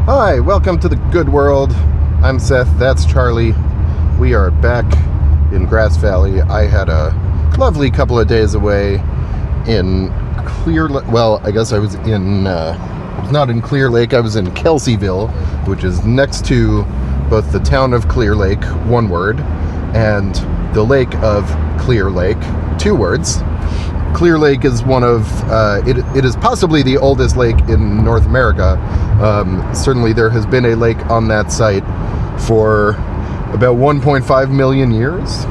Hi, welcome to the good world. I'm Seth, that's Charlie. We are back in Grass Valley. I had a lovely couple of days away in Clear Lake. Well, I guess I was not in Clear Lake, I was in Kelseyville, which is next to both the town of Clear Lake, one word, and the lake of Clear Lake, two words. Clear Lake is one of, it is possibly the oldest lake in North America. Certainly there has been a lake on that site for about 1.5 million years.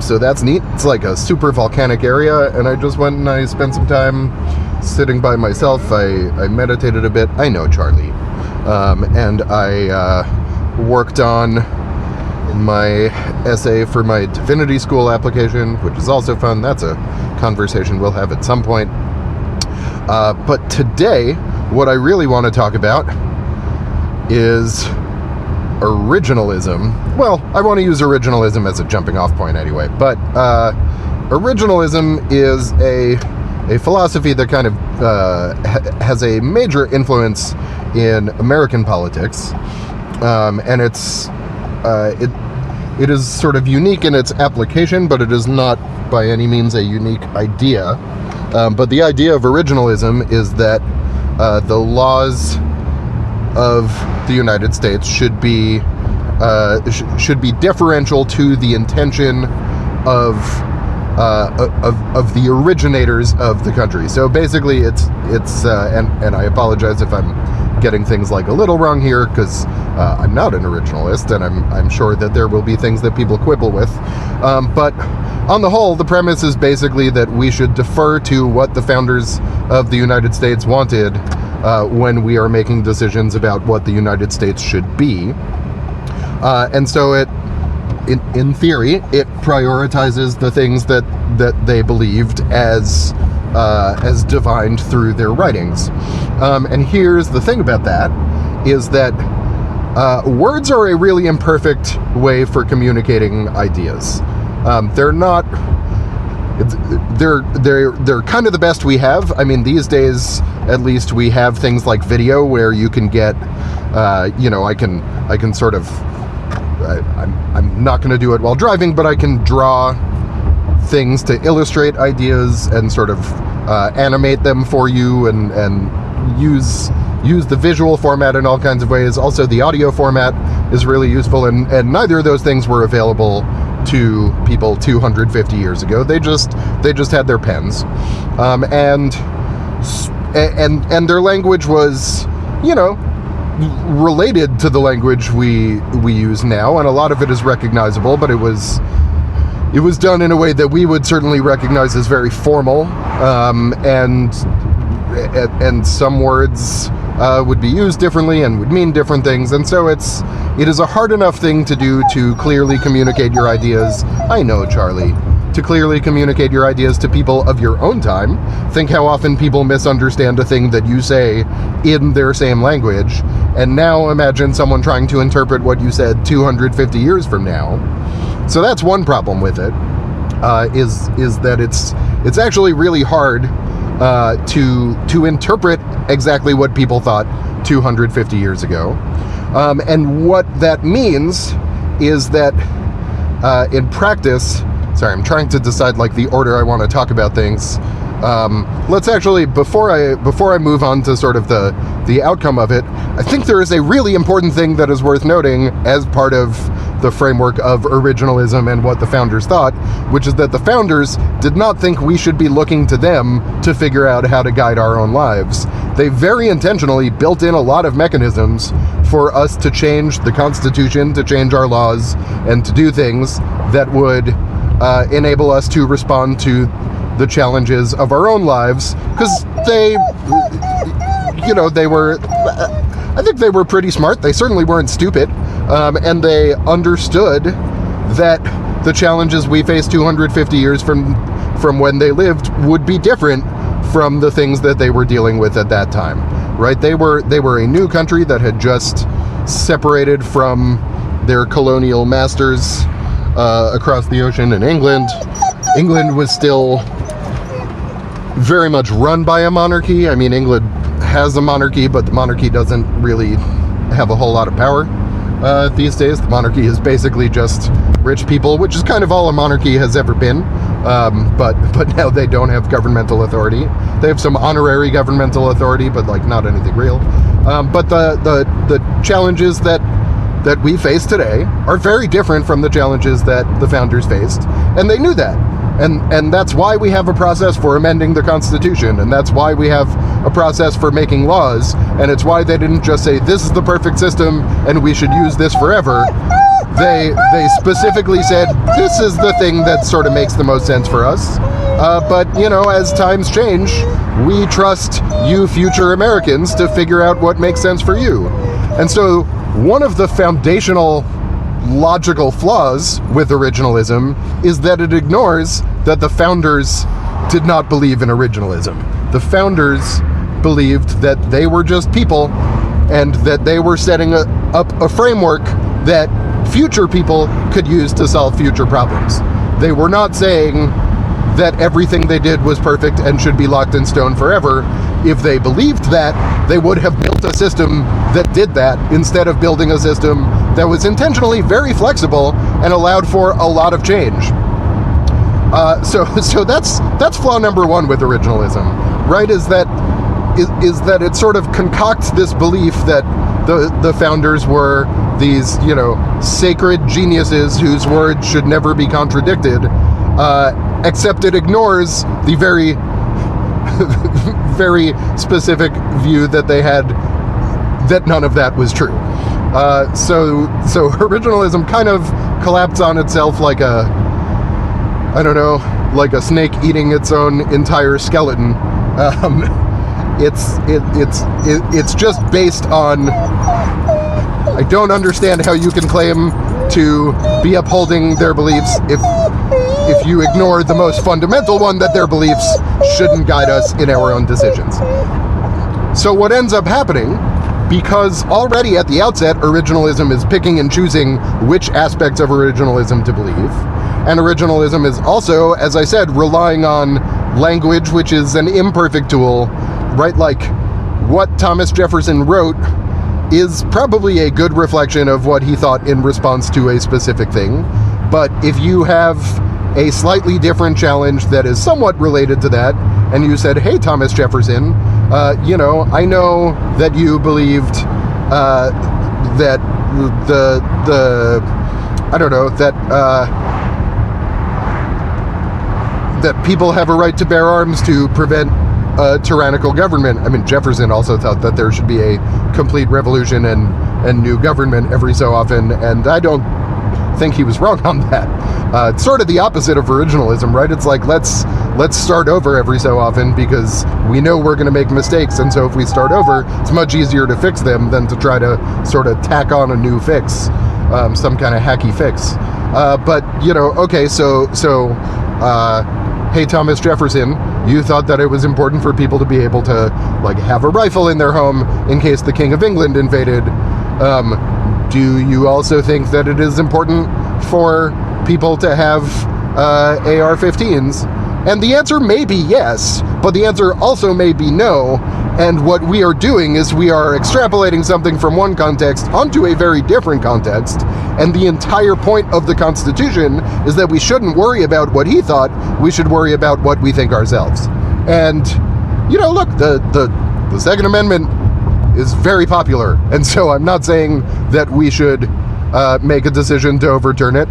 So that's neat. It's like a super volcanic area, and I just went and I spent some time sitting by myself. I meditated a bit. I know, Charlie. And I worked on my essay for my divinity school application, which is also fun. That's a conversation we'll have at some point. But today, what I really want to talk about is originalism. Well, I want to use originalism as a jumping off point anyway, but originalism is a philosophy that kind of has a major influence in American politics, and it is sort of unique in its application, but it is not by any means a unique idea. But the idea of originalism is that the laws of the United States should be deferential to the intention of the originators of the country. So basically, it's and I apologize if I'm getting things like a little wrong here, because I'm not an originalist, and I'm sure that there will be things that people quibble with. But on the whole, the premise is basically that we should defer to what the founders of the United States wanted when we are making decisions about what the United States should be. And so in theory, it prioritizes the things that they believed as divined through their writings. And here's the thing about that, is that words are a really imperfect way for communicating ideas. They're kind of the best we have. I mean, these days, at least, we have things like video where you can get, I can sort of, I'm not going to do it while driving, but I can draw things to illustrate ideas and sort of animate them for you, and use the visual format in all kinds of ways. Also, the audio format is really useful, and neither of those things were available to people 250 years ago. They just had their pens, and their language was, related to the language we use now, and a lot of it is recognizable, but it was done in a way that we would certainly recognize as very formal, and some words would be used differently and would mean different things, and so it is a hard enough thing to do to clearly communicate your ideas. I know, Charlie. To clearly communicate your ideas to people of your own time. Think how often people misunderstand a thing that you say in their same language, and now imagine someone trying to interpret what you said 250 years from now. So that's one problem with it, is that it's actually really hard to interpret exactly what people thought 250 years ago. And what that means is that in practice, sorry, I'm trying to decide like the order I want to talk about things. Let's actually, before I move on to sort of the outcome of it, I think there is a really important thing that is worth noting as part of the framework of originalism and what the founders thought, which is that the founders did not think we should be looking to them to figure out how to guide our own lives. They very intentionally built in a lot of mechanisms for us to change the Constitution, to change our laws, and to do things that would enable us to respond to the challenges of our own lives, because I think they were pretty smart. They certainly weren't stupid, and they understood that the challenges we face 250 years from when they lived would be different from the things that they were dealing with at that time, right? They were a new country that had just separated from their colonial masters across the ocean in England. England was still very much run by a monarchy. I mean, England has a monarchy, but the monarchy doesn't really have a whole lot of power these days. The monarchy is basically just rich people, which is kind of all a monarchy has ever been. But now they don't have governmental authority. They have some honorary governmental authority, but like not anything real. But the challenges that we face today are very different from the challenges that the founders faced, and they knew that. And that's why we have a process for amending the Constitution, and that's why we have a process for making laws, and it's why they didn't just say, this is the perfect system, and we should use this forever. They specifically said, this is the thing that sort of makes the most sense for us. But, you know, as times change, we trust you future Americans to figure out what makes sense for you. And so one of the foundational logical flaws with originalism is that it ignores that the founders did not believe in originalism. The founders believed that they were just people and that they were setting up a framework that future people could use to solve future problems. They were not saying that everything they did was perfect and should be locked in stone forever. If they believed that, they would have built a system that did that instead of building a system that was intentionally very flexible and allowed for a lot of change. So that's flaw number one with originalism, right? Is that it sort of concocts this belief that the founders were these, you know, sacred geniuses whose words should never be contradicted, except it ignores the very very specific view that they had that none of that was true. So originalism kind of collapsed on itself like a, I don't know, like a snake eating its own entire skeleton. It's just based on, I don't understand how you can claim to be upholding their beliefs if you ignore the most fundamental one, that their beliefs shouldn't guide us in our own decisions. So what ends up happening, because already at the outset originalism is picking and choosing which aspects of originalism to believe, and originalism is also, as I said, relying on language, which is an imperfect tool, right? Like what Thomas Jefferson wrote is probably a good reflection of what he thought in response to a specific thing. But if you have a slightly different challenge that is somewhat related to that, and you said, hey, Thomas Jefferson, you know, I know that you believed that I don't know, that people have a right to bear arms to prevent a tyrannical government. I mean, Jefferson also thought that there should be a complete revolution and new government every so often, and I don't think he was wrong on that. It's sort of the opposite of originalism, right? It's like, let's start over every so often because we know we're going to make mistakes, and so if we start over, it's much easier to fix them than to try to sort of tack on a new fix, some kind of hacky fix. But, you know, okay, so hey, Thomas Jefferson, you thought that it was important for people to be able to, like, have a rifle in their home in case the King of England invaded. Do you also think that it is important for people to have AR-15s? And the answer may be yes, but the answer also may be no. And what we are doing is we are extrapolating something from one context onto a very different context. And the entire point of the Constitution is that we shouldn't worry about what he thought, we should worry about what we think ourselves. And, you know, look, the Second Amendment is very popular, and so I'm not saying that we should make a decision to overturn it.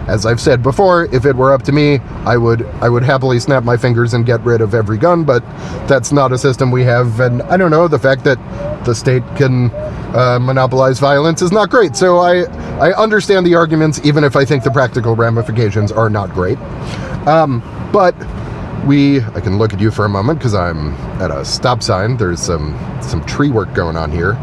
As I've said before, if it were up to me, I would happily snap my fingers and get rid of every gun, but that's not a system we have, and I don't know, the fact that the state can monopolize violence is not great. So I understand the arguments, even if I think the practical ramifications are not great. But I can look at you for a moment because I'm at a stop sign. There's some tree work going on here.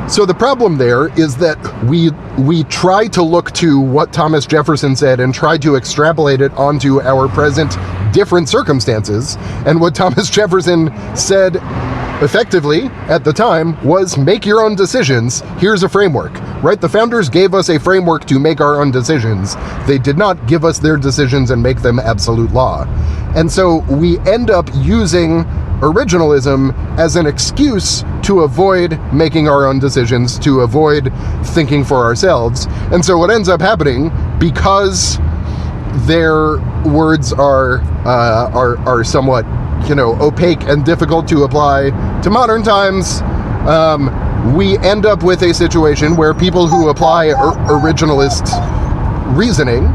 So the problem there is that we try to look to what Thomas Jefferson said and try to extrapolate it onto our present different circumstances. And what Thomas Jefferson said effectively, at the time, was make your own decisions. Here's a framework, right? The founders gave us a framework to make our own decisions. They did not give us their decisions and make them absolute law. And so we end up using originalism as an excuse to avoid making our own decisions, to avoid thinking for ourselves. And so what ends up happening, because their words are somewhat, opaque and difficult to apply to modern times, we end up with a situation where people who apply originalist reasoning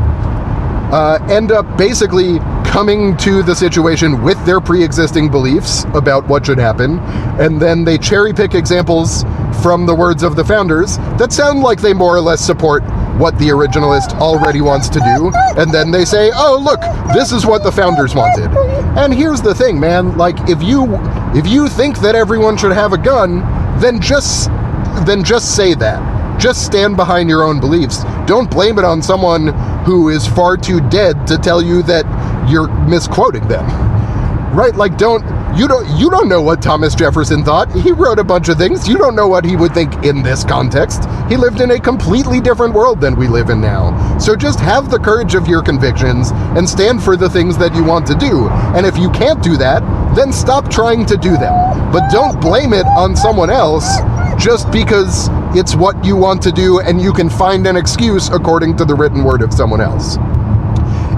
end up basically coming to the situation with their pre-existing beliefs about what should happen, and then they cherry pick examples from the words of the founders that sound like they more or less support what the originalist already wants to do, and then they say, oh look, this is what the founders wanted. And here's the thing, man, like if you think that everyone should have a gun, then just say that. Just stand behind your own beliefs. Don't blame it on someone who is far too dead to tell you that you're misquoting them. Right? Like you don't know what Thomas Jefferson thought. He wrote a bunch of things. You don't know what he would think in this context. He lived in a completely different world than we live in now. So just have the courage of your convictions and stand for the things that you want to do. And if you can't do that, then stop trying to do them. But don't blame it on someone else just because it's what you want to do and you can find an excuse according to the written word of someone else.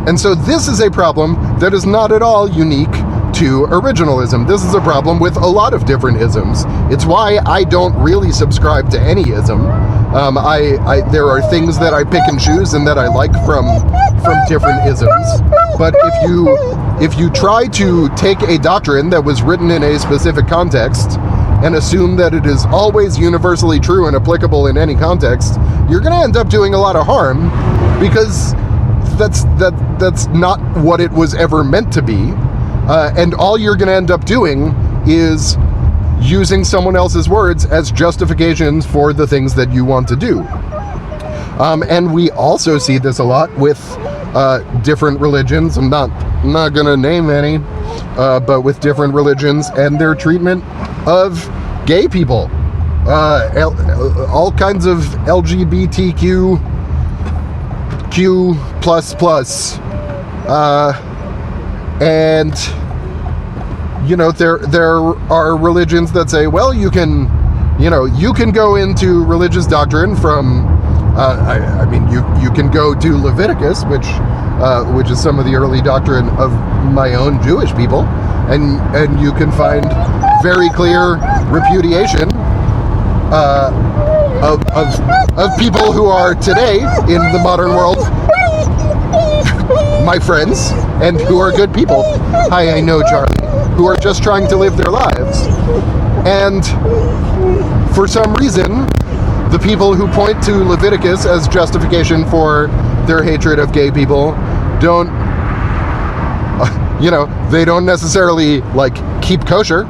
And so this is a problem that is not at all unique to originalism. This is a problem with a lot of different isms. It's why I don't really subscribe to any ism. There are things that I pick and choose and that I like from different isms. But if you try to take a doctrine that was written in a specific context and assume that it is always universally true and applicable in any context, you're going to end up doing a lot of harm, because that's not what it was ever meant to be. And all you're going to end up doing is using someone else's words as justifications for the things that you want to do. And we also see this a lot with different religions. I'm not going to name any, but with different religions and their treatment of gay people. All kinds of LGBTQ Q++. And there are religions that say, well, you can go into religious doctrine from you can go to Leviticus, which is some of the early doctrine of my own Jewish people, and you can find very clear repudiation of people who are today in the modern world my friends, and who are good people. Hi, I know, Charlie. Who are just trying to live their lives. And for some reason, the people who point to Leviticus as justification for their hatred of gay people they don't necessarily keep kosher.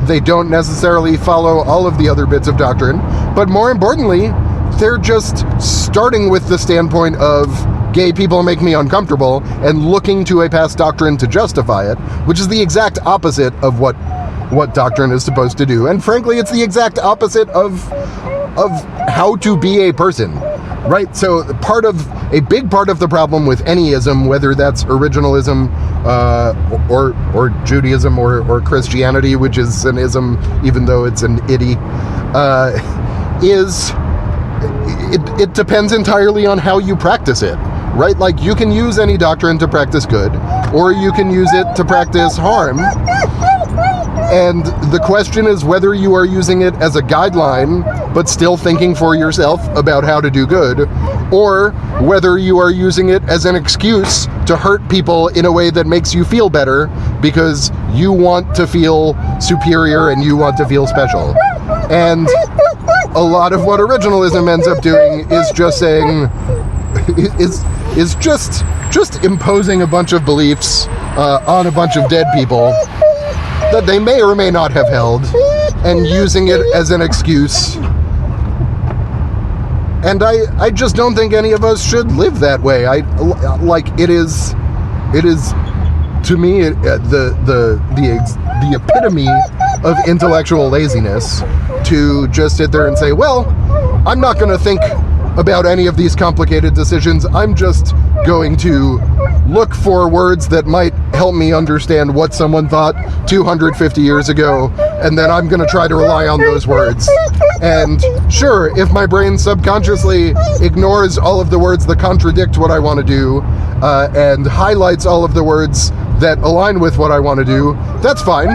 They don't necessarily follow all of the other bits of doctrine. But more importantly, they're just starting with the standpoint of gay people make me uncomfortable and looking to a past doctrine to justify it, which is the exact opposite of what doctrine is supposed to do. And frankly, it's the exact opposite of how to be a person, right? So a big part of the problem with any ism, whether that's originalism or Judaism or Christianity, which is an ism even though it's an idiom, is it depends entirely on how you practice it. Right? Like, you can use any doctrine to practice good, or you can use it to practice harm. And the question is whether you are using it as a guideline, but still thinking for yourself about how to do good, or whether you are using it as an excuse to hurt people in a way that makes you feel better because you want to feel superior and you want to feel special. And a lot of what originalism ends up doing is just saying, is just imposing a bunch of beliefs on a bunch of dead people that they may or may not have held, and using it as an excuse. And I just don't think any of us should live that way. It is to me the epitome of intellectual laziness to just sit there and say, well, I'm not going to think about any of these complicated decisions. I'm just going to look for words that might help me understand what someone thought 250 years ago, and then I'm going to try to rely on those words. And sure, if my brain subconsciously ignores all of the words that contradict what I want to do, and highlights all of the words that align with what I want to do, that's fine.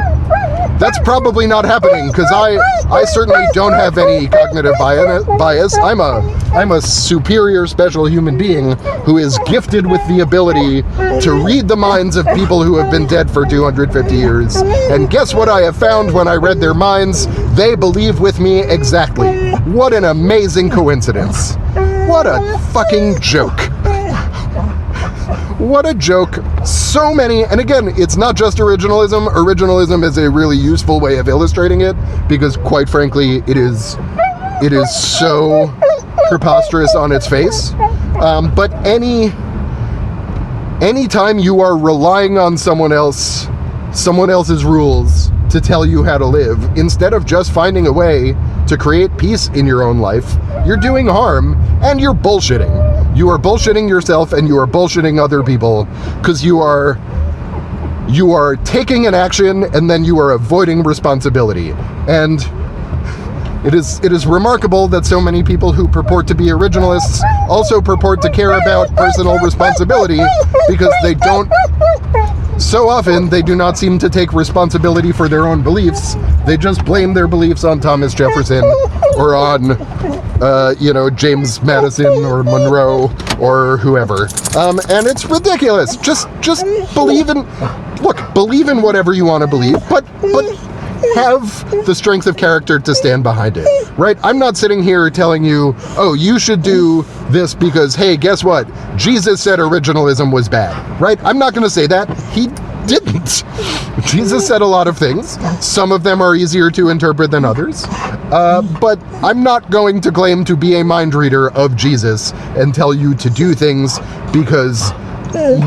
That's probably not happening, because I certainly don't have any cognitive bias. I'm a superior special human being who is gifted with the ability to read the minds of people who have been dead for 250 years. And guess what I have found when I read their minds? They believe with me exactly. What an amazing coincidence. What a fucking joke. What a joke. So many, and again, it's not just originalism. Originalism is a really useful way of illustrating it, because quite frankly, it is so preposterous on its face. But anytime you are relying on someone else's rules to tell you how to live, instead of just finding a way to create peace in your own life, you're doing harm, and you're bullshitting. You are bullshitting yourself, and you are bullshitting other people, because you are taking an action and then you are avoiding responsibility. And it is remarkable that so many people who purport to be originalists also purport to care about personal responsibility, because so often they do not seem to take responsibility for their own beliefs. They just blame their beliefs on Thomas Jefferson or on James Madison or Monroe or whoever. And it's ridiculous. Just believe in whatever you want to believe, but have the strength of character to stand behind it, right? I'm not sitting here telling you, oh, you should do this because, hey, guess what? Jesus said originalism was bad, right? I'm not going to say that. He didn't. Jesus said a lot of things. Some of them are easier to interpret than others. But I'm not going to claim to be a mind reader of Jesus and tell you to do things because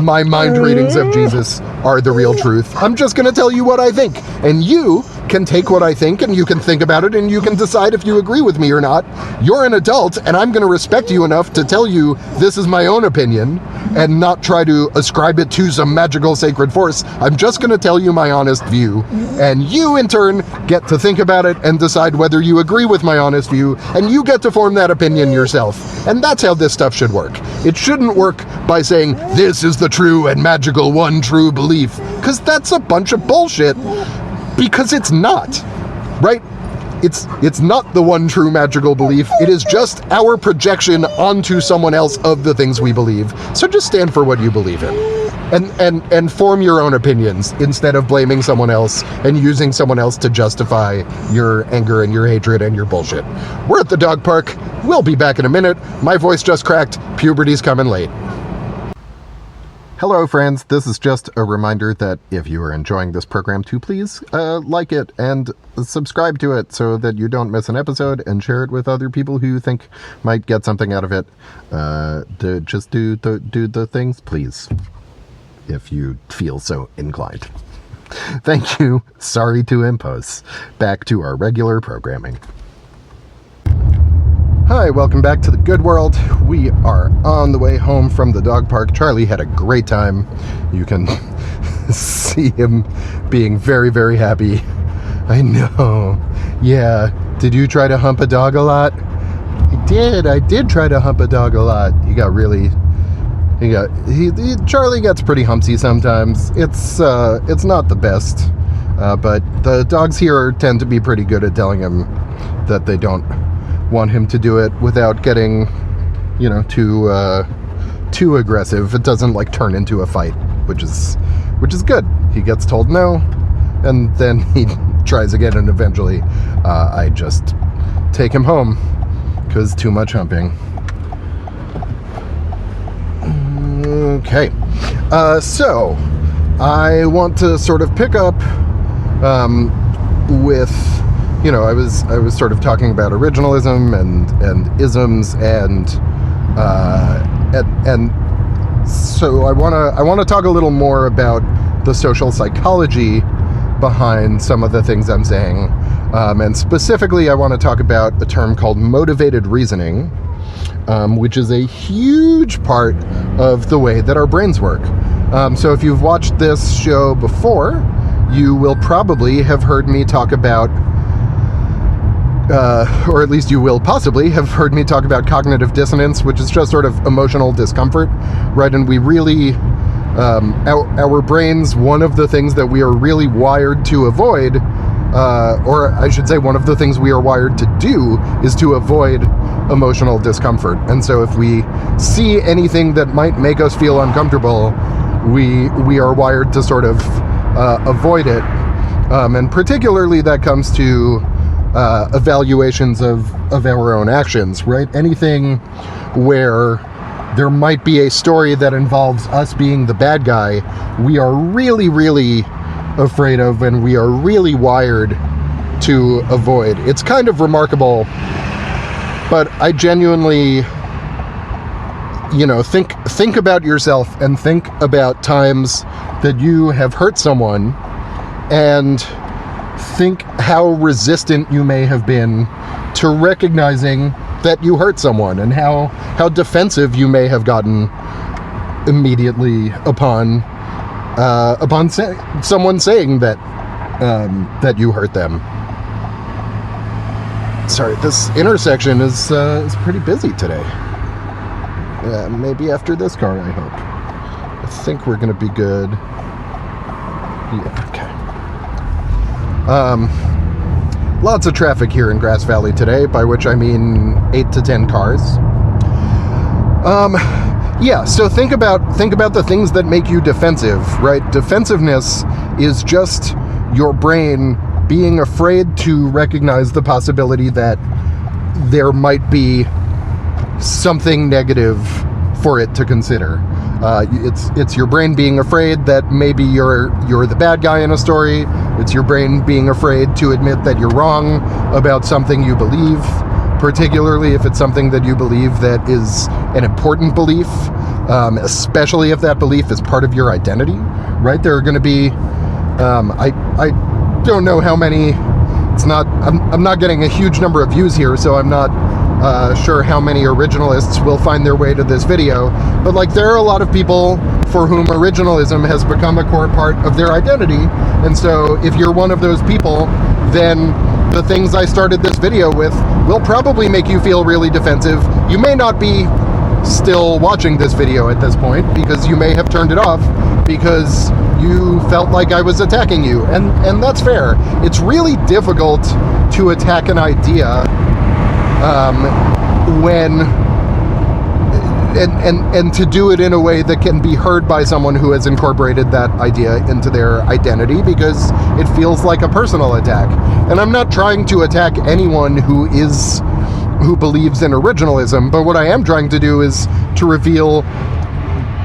my mind readings of Jesus are the real truth. I'm just going to tell you what I think. And you can take what I think and you can think about it and you can decide if you agree with me or not. You're an adult and I'm going to respect you enough to tell you this is my own opinion and not try to ascribe it to some magical sacred force. I'm just going to tell you my honest view. And you in turn get to think about it and decide whether you agree with my honest view, and you get to form that opinion yourself. And that's how this stuff should work. It shouldn't work by saying this is the true and magical one true belief, because that's a bunch of bullshit. Because it's not, right? It's not the one true magical belief. It is just our projection onto someone else of the things we believe. So just stand for what you believe in, and form your own opinions instead of blaming someone else and using someone else to justify your anger and your hatred and your bullshit. We're at the dog park. We'll be back in a minute. My voice just cracked. Puberty's coming late. Hello friends, this is just a reminder that if you are enjoying this program to please like it and subscribe to it so that you don't miss an episode, and share it with other people who you think might get something out of it. Just do the things, please, if you feel so inclined. Thank you. Sorry to impose. Back to our regular programming. Hi, welcome back to the good world. We are on the way home from the dog park. Charlie had a great time. You can see him being very, very happy. I know. Yeah. Did you try to hump a dog a lot? I did try to hump a dog a lot. Charlie gets pretty humpsy sometimes. It's not the best. But the dogs here tend to be pretty good at telling him that they don't want him to do it without getting, too aggressive. It doesn't turn into a fight, which is good. He gets told no, and then he tries again, and eventually I just take him home because too much humping. Okay, so I want to sort of pick up with, I was sort of talking about originalism and isms and so I want to talk a little more about the social psychology behind some of the things I'm saying. And specifically, I want to talk about a term called motivated reasoning, which is a huge part of the way that our brains work. So if you've watched this show before, you will probably have heard me talk about, or at least you will possibly have heard me talk about cognitive dissonance, which is just sort of emotional discomfort, right? And we really, our brains, one of the things that we are really wired to avoid, or I should say one of the things we are wired to do, is to avoid emotional discomfort. And so if we see anything that might make us feel uncomfortable, we are wired to sort of avoid it. And particularly that comes to evaluations of our own actions, right? Anything where there might be a story that involves us being the bad guy, we are really, really afraid of, and we are really wired to avoid. It's kind of remarkable, but I genuinely, think about yourself and think about times that you have hurt someone, and think how resistant you may have been to recognizing that you hurt someone, and how defensive you may have gotten immediately upon someone saying that you hurt them. Sorry, this intersection is pretty busy today. Maybe after this car, I hope. I think we're gonna be good. Yeah, okay. Lots of traffic here in Grass Valley today, by which I mean 8 to 10 cars. Yeah, so think about the things that make you defensive, right? Defensiveness is just your brain being afraid to recognize the possibility that there might be something negative for it to consider. It's your brain being afraid that maybe you're the bad guy in a story. It's your brain being afraid to admit that you're wrong about something you believe, particularly if it's something that you believe that is an important belief, especially if that belief is part of your identity, right? There are going to be, I don't know how many, I'm not getting a huge number of views here, so I'm not sure how many originalists will find their way to this video, but there are a lot of people for whom originalism has become a core part of their identity, and so if you're one of those people, then the things I started this video with will probably make you feel really defensive. You may not be still watching this video at this point, because you may have turned it off because you felt like I was attacking you, and that's fair. It's really difficult to attack an idea and to do it in a way that can be heard by someone who has incorporated that idea into their identity, because it feels like a personal attack. And I'm not trying to attack anyone who believes in originalism, but what I am trying to do is to reveal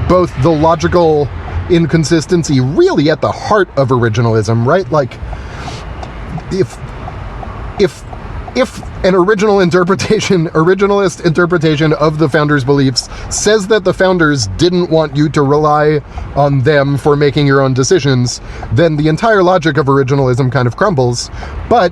both the logical inconsistency really at the heart of originalism, right? If an originalist interpretation of the founders' beliefs says that the founders didn't want you to rely on them for making your own decisions, then the entire logic of originalism kind of crumbles. But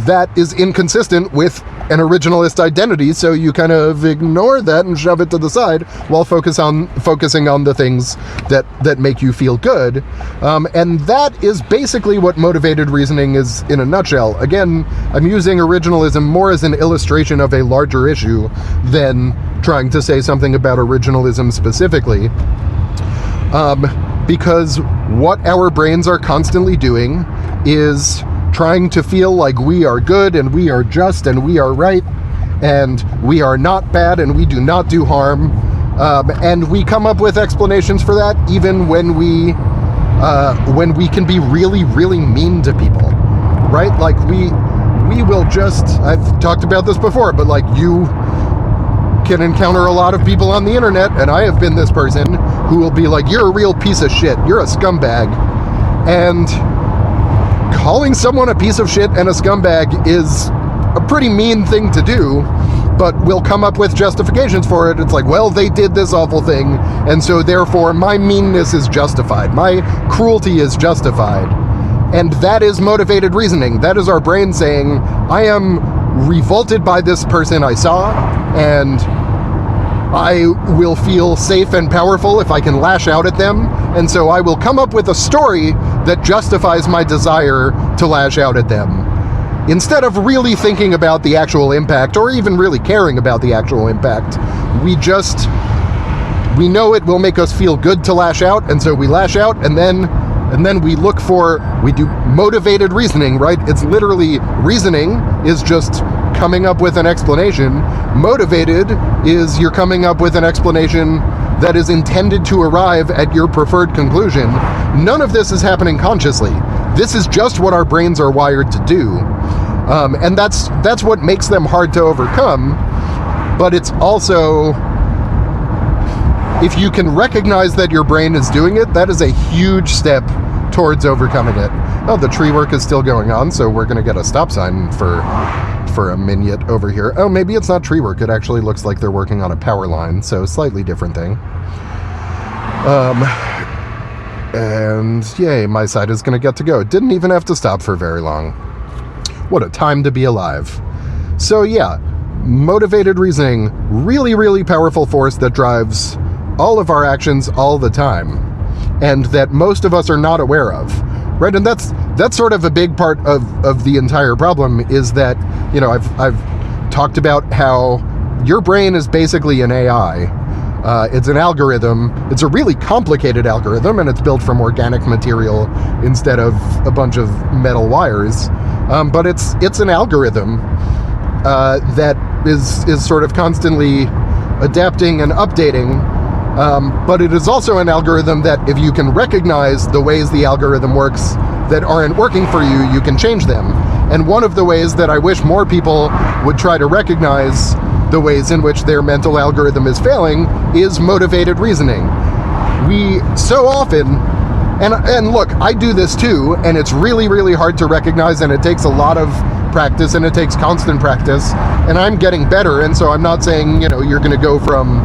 that is inconsistent with an originalist identity, so you kind of ignore that and shove it to the side while focusing on the things that make you feel good. And that is basically what motivated reasoning is in a nutshell. Again, I'm using originalism more as an illustration of a larger issue than trying to say something about originalism specifically. Because what our brains are constantly doing is trying to feel like we are good and we are just and we are right and we are not bad and we do not do harm, and we come up with explanations for that even when we can be really, really mean to people, right? We will just, I've talked about this before, but you can encounter a lot of people on the internet, and I have been this person, who will be like, you're a real piece of shit, you're a scumbag. And calling someone a piece of shit and a scumbag is a pretty mean thing to do, but we'll come up with justifications for it. It's like, well, they did this awful thing, and so therefore my meanness is justified, my cruelty is justified. And that is motivated reasoning. That is our brain saying, I am revolted by this person I saw, and I will feel safe and powerful if I can lash out at them, and so I will come up with a story that justifies my desire to lash out at them. Instead of really thinking about the actual impact, or even really caring about the actual impact, we know it will make us feel good to lash out, and so we lash out, and then we do motivated reasoning, right? It's literally, reasoning is just coming up with an explanation. Motivated is you're coming up with an explanation that is intended to arrive at your preferred conclusion. None of this is happening consciously. This is just what our brains are wired to do. And that's what makes them hard to overcome. But it's also, if you can recognize that your brain is doing it, that is a huge step towards overcoming it. Oh, the tree work is still going on, so we're going to get a stop sign for a minute over here. Oh, maybe it's not tree work. It actually looks like they're working on a power line, so slightly different thing. And yay, my side is going to get to go. Didn't even have to stop for very long. What a time to be alive. So yeah, motivated reasoning, really, really powerful force that drives all of our actions all the time, and that most of us are not aware of, right? And that's sort of a big part of the entire problem, is that, you know, I've talked about how your brain is basically an AI. It's an algorithm. It's a really complicated algorithm, and it's built from organic material instead of a bunch of metal wires. But it's an algorithm that is sort of constantly adapting and updating. But it is also an algorithm that, if you can recognize the ways the algorithm works that aren't working for you, you can change them. And one of the ways that I wish more people would try to recognize the ways in which their mental algorithm is failing is motivated reasoning. We so often, and look, I do this too, and it's really, really hard to recognize, and it takes a lot of practice, and it takes constant practice, and I'm getting better, and so I'm not saying, you know, you're going to go from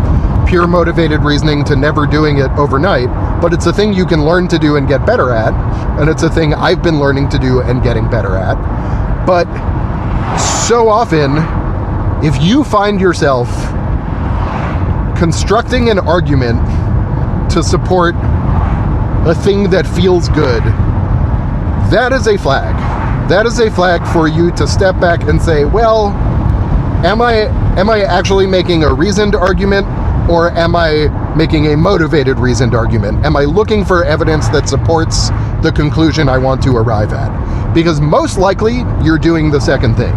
pure motivated reasoning to never doing it overnight, but it's a thing you can learn to do and get better at, and it's a thing I've been learning to do and getting better at. But so often, if you find yourself constructing an argument to support a thing that feels good, that is a flag. That is a flag for you to step back and say, well, am I actually making a reasoned argument, or am I making a motivated reasoned argument? Am I looking for evidence that supports the conclusion I want to arrive at? Because most likely, you're doing the second thing.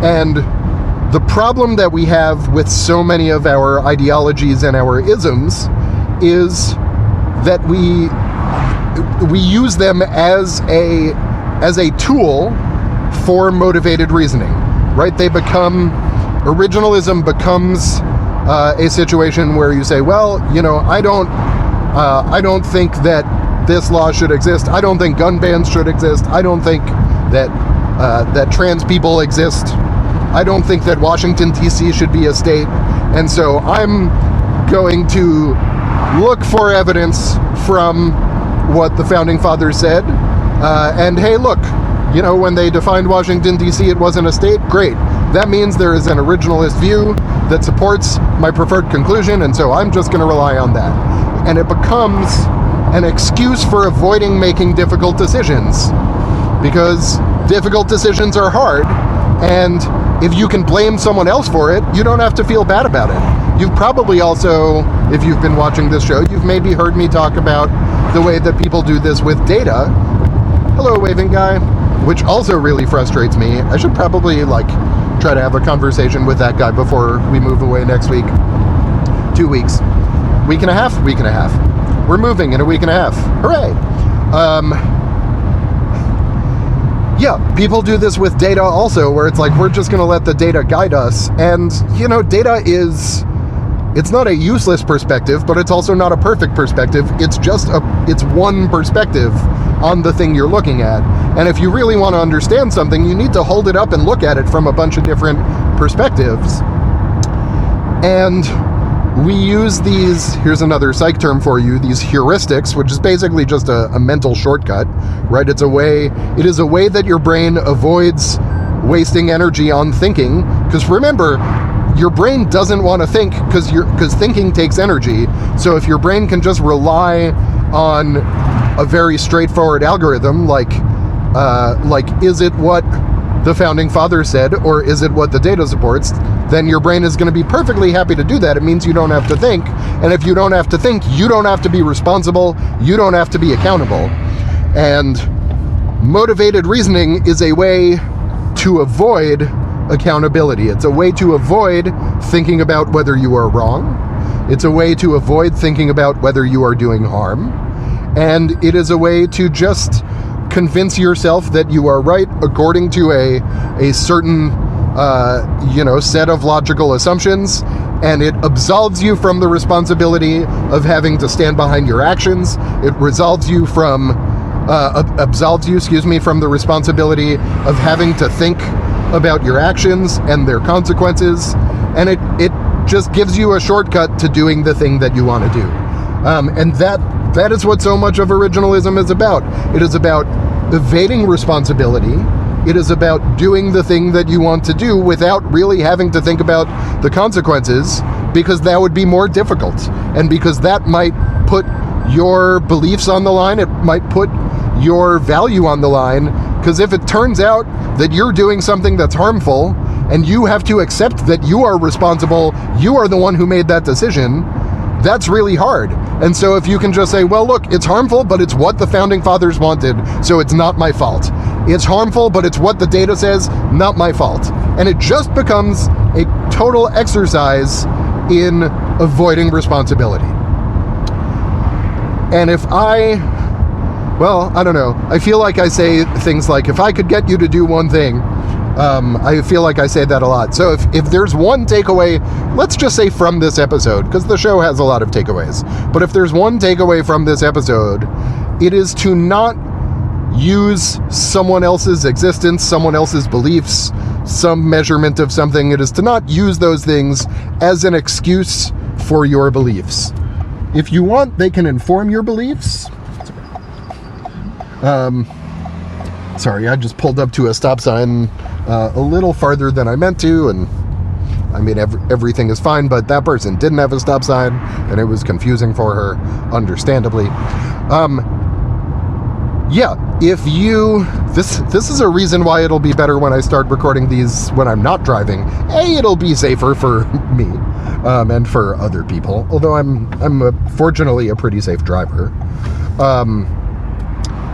And the problem that we have with so many of our ideologies and our isms is that we use them as a tool for motivated reasoning, right? Originalism becomes a situation where you say, well, you know, I don't think that this law should exist. I don't think gun bans should exist. I don't think that trans people exist. I don't think that Washington, D.C. should be a state. And so I'm going to look for evidence from what the Founding Fathers said. And hey, look, you know, when they defined Washington, D.C., it wasn't a state. Great. That means there is an originalist view that supports my preferred conclusion, and so I'm just going to rely on that. And it becomes an excuse for avoiding making difficult decisions, because difficult decisions are hard, and if you can blame someone else for it, you don't have to feel bad about it. You've probably also, if you've been watching this show, you've maybe heard me talk about the way that people do this with data. Hello, waving guy. Which also really frustrates me. I should probably, try to have a conversation with that guy before we move away next week. 2 weeks. Week and a half. We're moving in a week and a half. Hooray! Yeah, people do this with data also, where it's like, we're just going to let the data guide us. And, you know, data it's not a useless perspective, but it's also not a perfect perspective. It's one perspective on the thing you're looking at. And if you really want to understand something, you need to hold it up and look at it from a bunch of different perspectives. And we use these, here's another psych term for you, these heuristics, which is basically just a mental shortcut, right? It is a way that your brain avoids wasting energy on thinking, because remember, your brain doesn't want to think because thinking takes energy. So if your brain can just rely on a very straightforward algorithm, like is it what the founding fathers said, or is it what the data supports, then your brain is going to be perfectly happy to do that. It means you don't have to think. And if you don't have to think, you don't have to be responsible. You don't have to be accountable. And motivated reasoning is a way to avoid accountability. It's a way to avoid thinking about whether you are wrong. It's a way to avoid thinking about whether you are doing harm. And it is a way to just convince yourself that you are right according to a certain set of logical assumptions, and it absolves you from the responsibility of having to stand behind your actions. It absolves you from the responsibility of having to think about your actions and their consequences, and it just gives you a shortcut to doing the thing that you want to do. And that is what so much of originalism is about. It is about evading responsibility. It is about doing the thing that you want to do without really having to think about the consequences, because that would be more difficult. And because that might put your beliefs on the line, it might put your value on the line. Because if it turns out that you're doing something that's harmful and you have to accept that you are responsible, you are the one who made that decision, that's really hard. And so if you can just say, well, look, it's harmful, but it's what the founding fathers wanted, so it's not my fault. It's harmful, but it's what the data says, not my fault. And it just becomes a total exercise in avoiding responsibility. And if I don't know. I feel like I say things like, if I could get you to do one thing, I feel like I say that a lot. So if there's one takeaway, let's just say from this episode, because the show has a lot of takeaways, but if there's one takeaway from this episode, it is to not use someone else's existence, someone else's beliefs, some measurement of something. It is to not use those things as an excuse for your beliefs. If you want, they can inform your beliefs. Sorry, I just pulled up to a stop sign a little farther than I meant to, and I mean, everything is fine, but that person didn't have a stop sign, and it was confusing for her, understandably. This is a reason why it'll be better when I start recording these when I'm not driving. It'll be safer for me, and for other people, although I'm fortunately a pretty safe driver.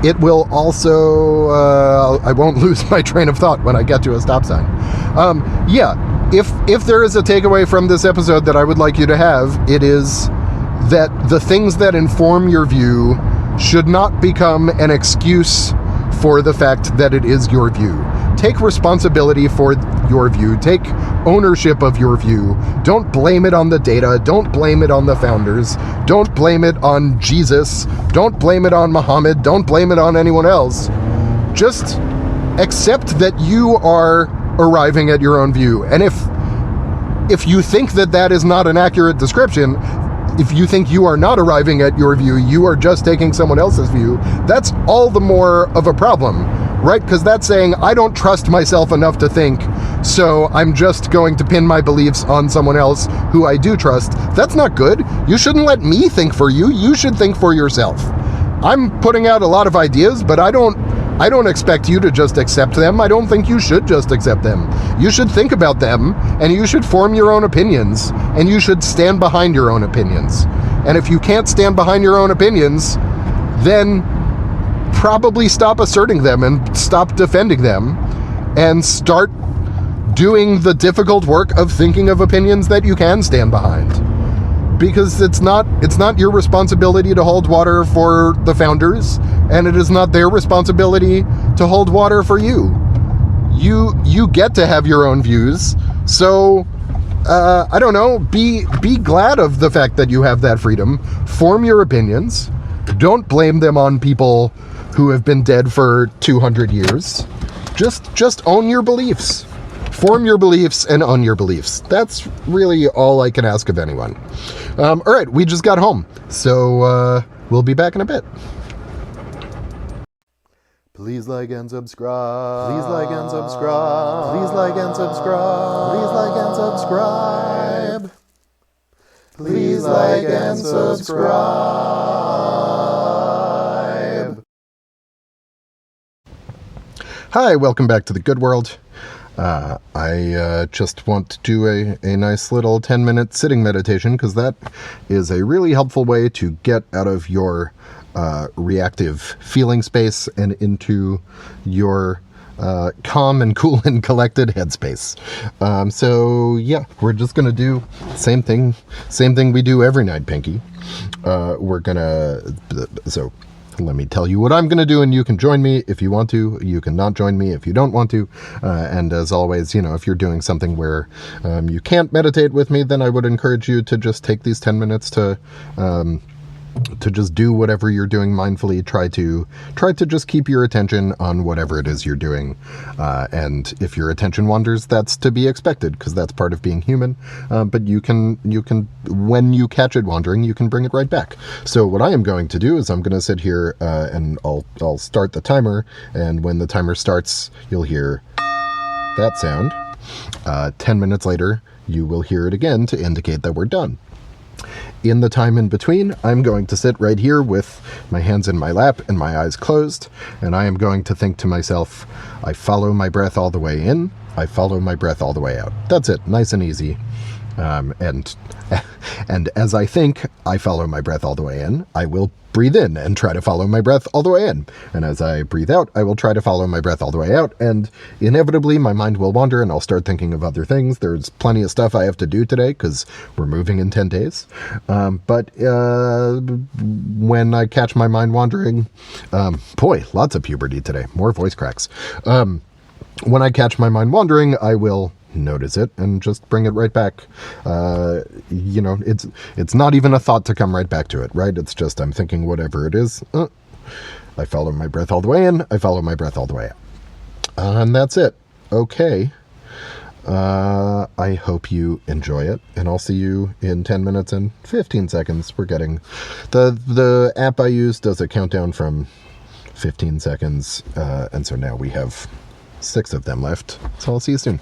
It will also, I won't lose my train of thought when I get to a stop sign. If there is a takeaway from this episode that I would like you to have, it is that the things that inform your view should not become an excuse for the fact that it is your view. Take responsibility for your view. Take ownership of your view. Don't blame it on the data. Don't blame it on the founders. Don't blame it on Jesus. Don't blame it on Muhammad. Don't blame it on anyone else. Just accept that you are arriving at your own view. And if you think that that is not an accurate description, if you think you are not arriving at your view, you are just taking someone else's view, that's all the more of a problem, right? Because that's saying, I don't trust myself enough to think, so I'm just going to pin my beliefs on someone else who I do trust. That's not good. You shouldn't let me think for you. You should think for yourself. I'm putting out a lot of ideas, but I don't expect you to just accept them. I don't think you should just accept them. You should think about them, and you should form your own opinions, and you should stand behind your own opinions. And if you can't stand behind your own opinions, then probably stop asserting them and stop defending them, and start doing the difficult work of thinking of opinions that you can stand behind. Because it's not your responsibility to hold water for the founders, and it is not their responsibility to hold water for you. You get to have your own views, so I don't know, be glad of the fact that you have that freedom. Form your opinions. Don't blame them on people who have been dead for 200 years. Just own your beliefs. Form your beliefs and own your beliefs. That's really all I can ask of anyone. All right, we just got home, so we'll be back in a bit. Please like and subscribe. Please like and subscribe. Please like and subscribe. Please like and subscribe. Please like and subscribe. Hi, welcome back to the good world. I just want to do a nice little 10-minute sitting meditation because that is a really helpful way to get out of your reactive feeling space and into your calm and cool and collected headspace. So yeah, we're just gonna do same thing we do every night, Pinky. So let me tell you what I'm going to do, and you can join me if you want to. You can not join me if you don't want to. And as always, if you're doing something where you can't meditate with me, then I would encourage you to just take these 10 minutes to just do whatever you're doing mindfully. Try to just keep your attention on whatever it is you're doing. And if your attention wanders, that's to be expected because that's part of being human. But you can, when you catch it wandering, you can bring it right back. So what I am going to do is I'm going to sit here and I'll start the timer. And when the timer starts, you'll hear that sound. 10 minutes later, you will hear it again to indicate that we're done. In the time in between, I'm going to sit right here with my hands in my lap and my eyes closed, and I am going to think to myself, I follow my breath all the way in, I follow my breath all the way out. That's it, nice and easy. And as I think I follow my breath all the way in, I will breathe in and try to follow my breath all the way in. And as I breathe out, I will try to follow my breath all the way out. And inevitably, my mind will wander and I'll start thinking of other things. There's plenty of stuff I have to do today because we're moving in 10 days. But when I catch my mind wandering, boy, lots of puberty today, more voice cracks. When I catch my mind wandering, I will notice it and just bring it right back. It's not even a thought to come right back to it, right? It's just I'm thinking whatever it is. I follow my breath all the way in, I follow my breath all the way out. And that's it. Okay. I hope you enjoy it, and I'll see you in 10 minutes and 15 seconds. We're getting the app I use does a countdown from 15 seconds, and so now we have 6 of them left. So I'll see you soon.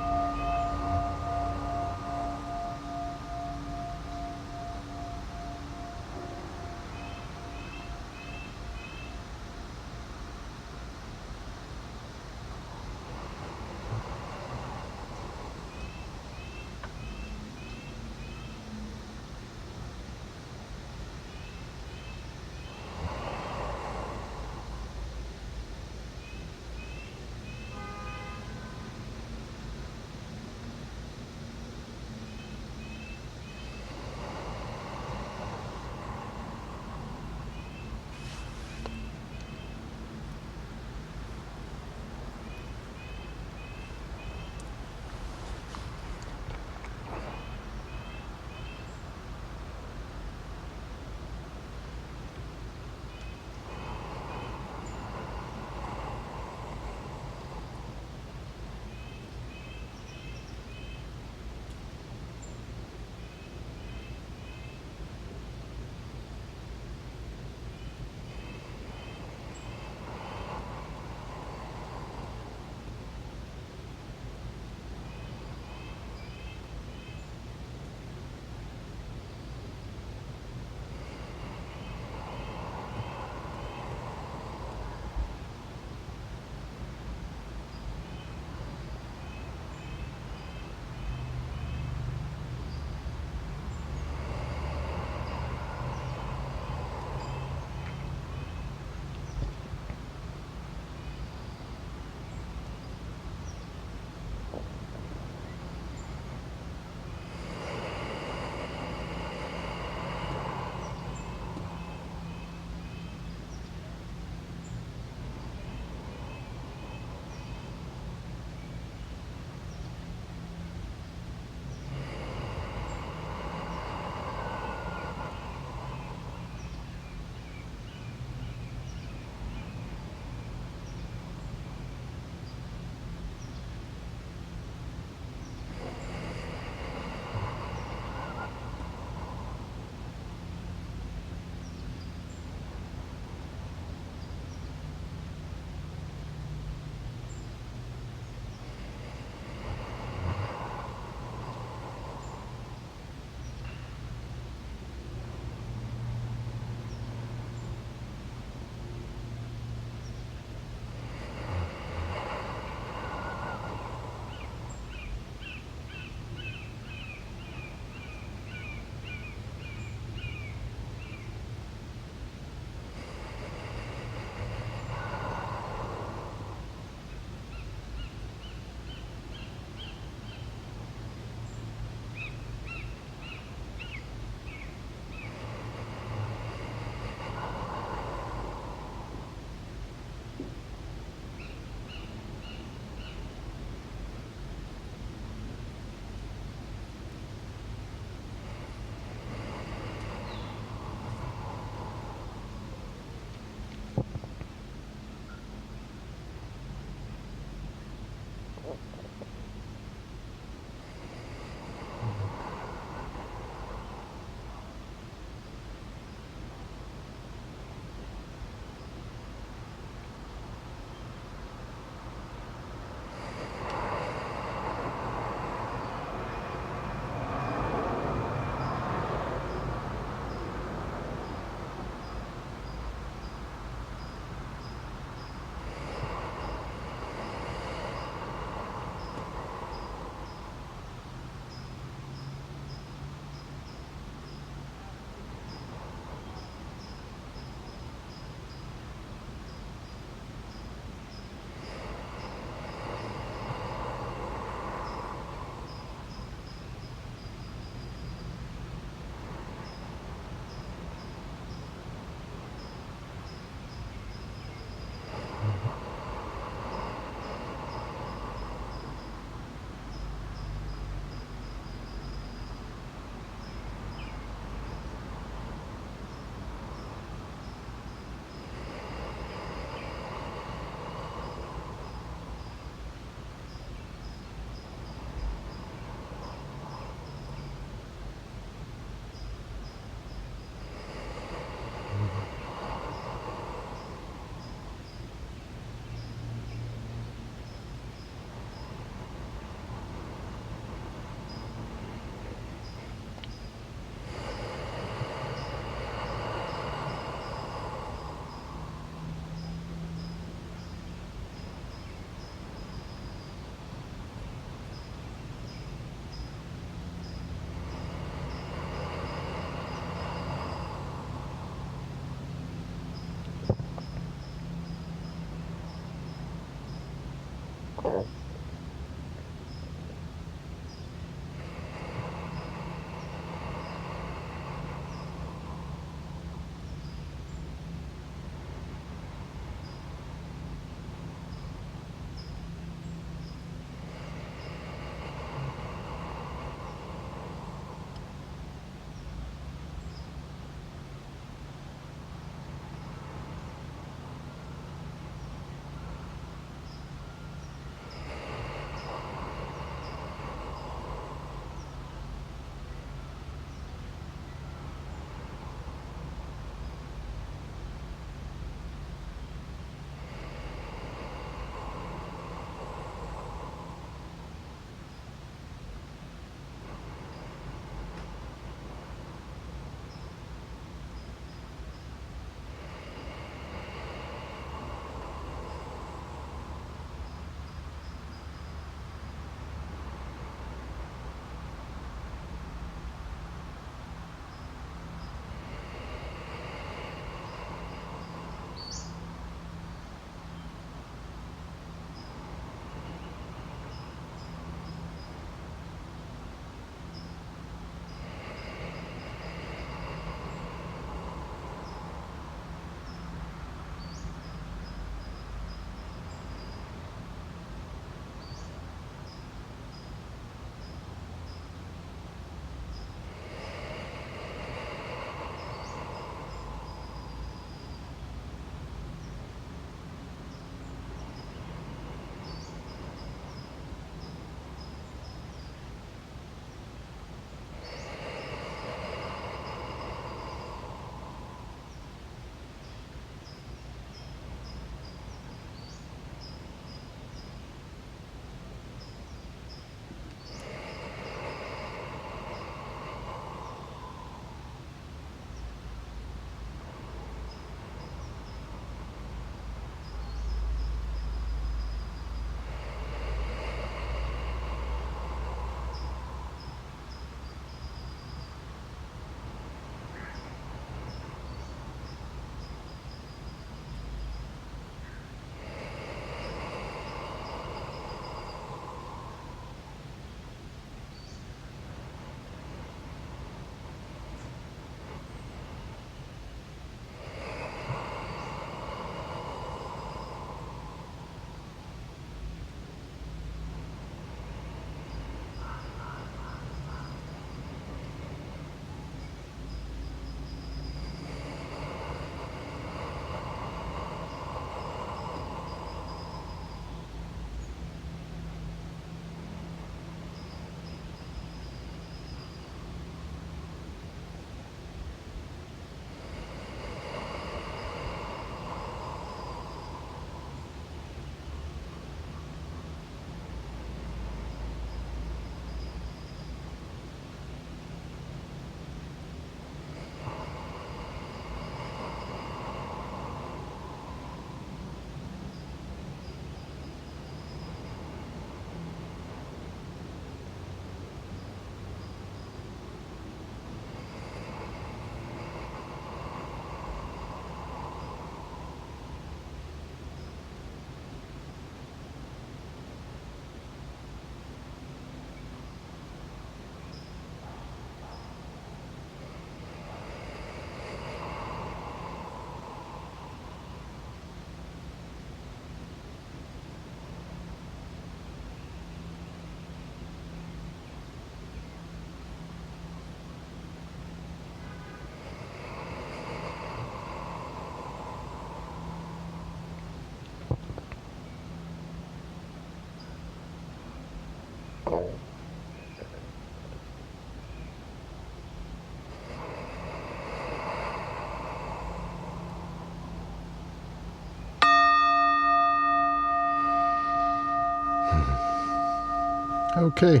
Okay.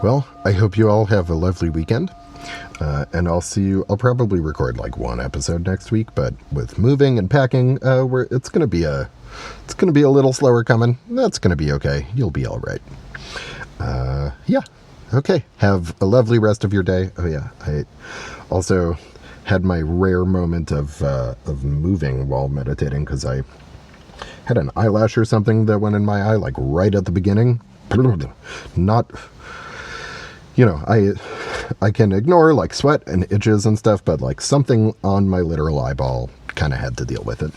Well, I hope you all have a lovely weekend. And I'll see you. I'll probably record like one episode next week, but with moving and packing, it's gonna be a little slower coming. That's gonna be okay. You'll be all right. Yeah. Okay. Have a lovely rest of your day. Oh yeah. I also had my rare moment of moving while meditating because I had an eyelash or something that went in my eye like right at the beginning. Not. I can ignore like sweat and itches and stuff, but like something on my literal eyeball kind of had to deal with it.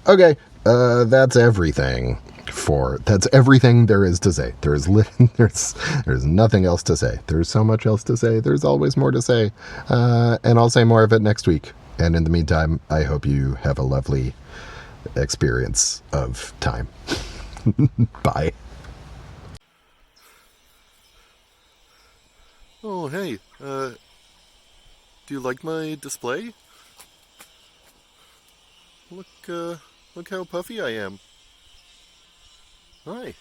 Okay, that's everything there is to say. There's nothing else to say. There's so much else to say. There's always more to say, and I'll say more of it next week. And in the meantime, I hope you have a lovely experience of time. Bye. Oh, hey, do you like my display? Look how puffy I am. Hi.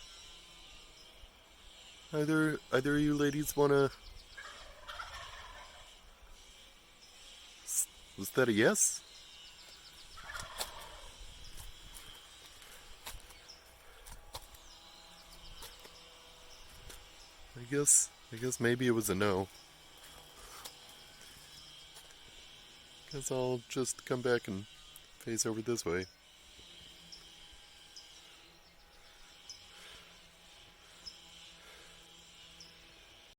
Either of you ladies wanna... Was that a yes? I guess maybe it was a no. Guess I'll just come back and face over this way.